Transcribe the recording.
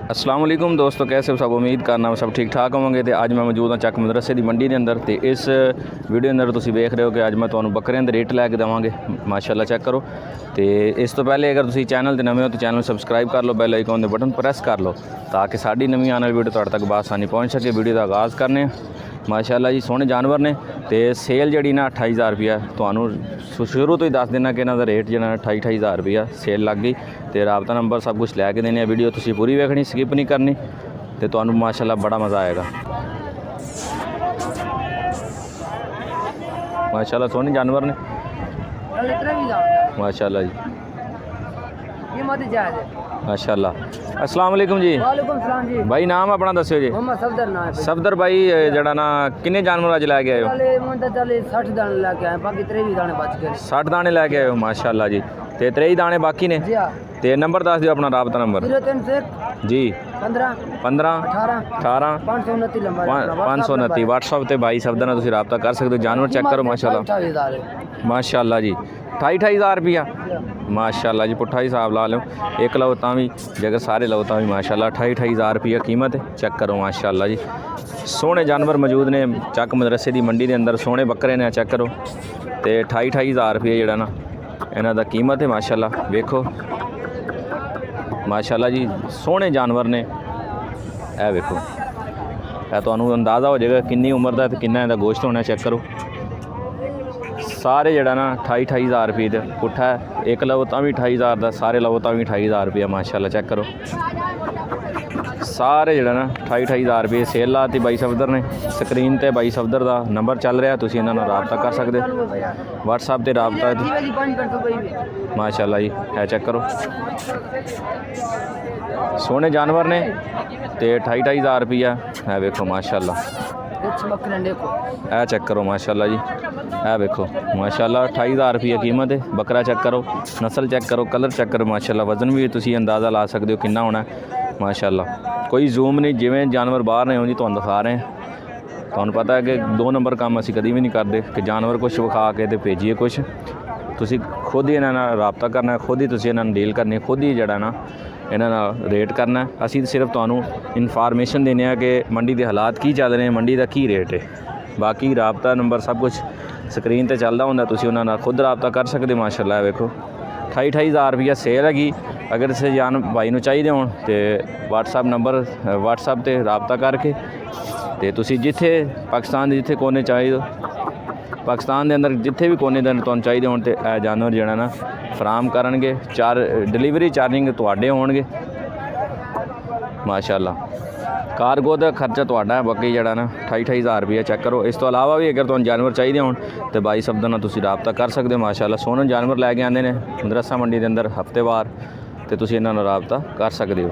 अस्सलाम वालेकुम दोस्तों, कैसे हो सब। उम्मीद करना सब ठीक ठाक होवोगे। तो अज मैं मौजूद हाँ चक मदरसे की मंडी के अंदर। तो इस वीडियो अंदर तुम देख रहे हो कि अज मैं तुम्हें बकरियां के रेट लैके देवांगे। माशाल्लाह चेक करो। तो इस तो पहले अगर तुम चैनल के नवे हो तो चैनल सबसक्राइब कर लो, बैल आइकन के बटन प्रेस कर लो ताकि साड़ी नवी आने वाली वीडियो तुहाडे तक बासानी पहुँच सके। वीडियो का आगाज़ करने माशाल्लाह जी, सोहने जानवर ने। तो सेल जी ना 28,000 रुपया तो शुरू तो ही दस देना कि इन्हों का रेट जो 28,000 रुपया सेल लग गई। तो रबता नंबर सब कुछ लैके देने। वीडियो तुम पूरी वेखनी, स्किप नहीं करनी। तो तुम्हें माशाल्लाह बड़ा मज़ा आएगा। माशाल्लाह सोहने जानवर ने माशाल्लाह जी, माशाल्लाह। अस्सलाम वालेकुम जी। वालेकुम सलाम जी। भाई नाम अपना दस्यो जी। मोहम्मद सफदर नाम है। सफदर भाई जड़ा ना किन्ने जानवर अज लैके आए हो? चले 60 दाने लेके आए, बाकी 23 दाने बच गए। 60 दाने लैके आए हो माशाल्लाह जी। तो 23 दाने बाकी ने। जी हाँ। तो नंबर दस दियो अपना राबता नंबर। 03 जी 15 15 18 18 529 नंबर 529 व्हाट्सअप पर भाई सफदर तुम रबता कर सकते हो। जानवर चेक करो माशाल्लाह माशाल्लाह जी। 28,000 रुपया माशाल्लाह जी। पुट्ठा हिसाब ला लो, एक लो भी जगह सारे लो भी माशाल्लाह 28,000 रुपया कीमत है। चेक करो माशाल्लाह जी। सोहने जानवर मौजूद ने चक मदरसे की मंडी के अंदर। सोहने बकरे ने चेक करो। तो 28,000 रुपया जोड़ा ना इन्हों का कीमत है माशाल्लाह। वेखो माशाल्लाह जी, सोहने जानवर ने। यह वेखो, यह तो अंदाज़ा हो जाएगा कितनी उम्र का तो कितना इहदा गोश्त होना। चेक करो सारे जड़ा ना 28,000 रुपये दे पुट्ठा है। एक लवो तो भी 28,000 का, सारे लवो तो भी 28,000 रुपया माशाल्लाह। चेक करो सारे जड़ा ना 28,000 रुपये सेल लाती बाई सफदर ने। स्क्रीन पर बाई सफदर का नंबर चल रहा, तुम इन्होंने रबता कर सकते व्हाट्सएप पर रबता माशाल्लाह जी। है चेक करो सोहने जानवर ने। तो 28,000 रुपया है। वेखो माशाल्लाह, है चेक करो माशाल्लाह जी। है वेखो माशाल्लाह 28,000 रुपया कीमत है। बकरा चेक करो, नस्ल चेक करो, कलर चेक करो माशाल्लाह। वजन भी तुम अंदाज़ा ला सकते हो कितना होना माशाल्लाह। कोई जूम नहीं, जिमें जानवर बाहर ने उंजी तुहानूं दिखा रहे हैं। तुहानूं पता है कि 2 नंबर काम असीं कभी भी नहीं करते कि जानवर कुछ विखा के तो भेजिए कुछ। तुसीं खुद ही इन्हां नाल रबता करना, खुद ही तुसीं इन्हां नाल डील करनी, खुद ही जड़ा ना इन्हां नाल रेट करना। असीं सिर्फ तुहानूं इनफॉर्मेशन देने कि मंडी के हालात की चल रहे हैं, मंडी का की रेट है। बाकी रबता नंबर सब कुछ स्क्रीन पर चलता होंदा, तुसीं उन्हां नाल खुद रबता कर सकते माशाल्लाह। वेखो 28,000 रुपया सेल हैगी। अगर इस जान भाई नूं चाहिए हो तो व्हाट्सएप नंबर व्हाट्सएप पर रबता करके तो तुसीं जिथे पाकिस्तान के जिथे कोने चाहिए, पाकिस्तान के अंदर जिथे भी कोने दिन तुहानूं चाहिए हो तो यह जानवर जड़ा ना फराम करनगे। डिलीवरी चार्जिंग तुहाडे होणगे माशाल्लाह। कारगो का खर्चा तुहाडा है। बाकी जड़ा ना 28,000 रुपया चेक करो। इस तो अलावा भी अगर तुहानूं जानवर चाहिए हो तो बाई सफदर नाल तुसीं रबता कर सकते हो माशाल्लाह। सोहने जानवर लैके आते हैं मदरसा मंडी के अंदर हफ्तेवार। तो तुसीं इन्हां नाल रबता कर सकते हो।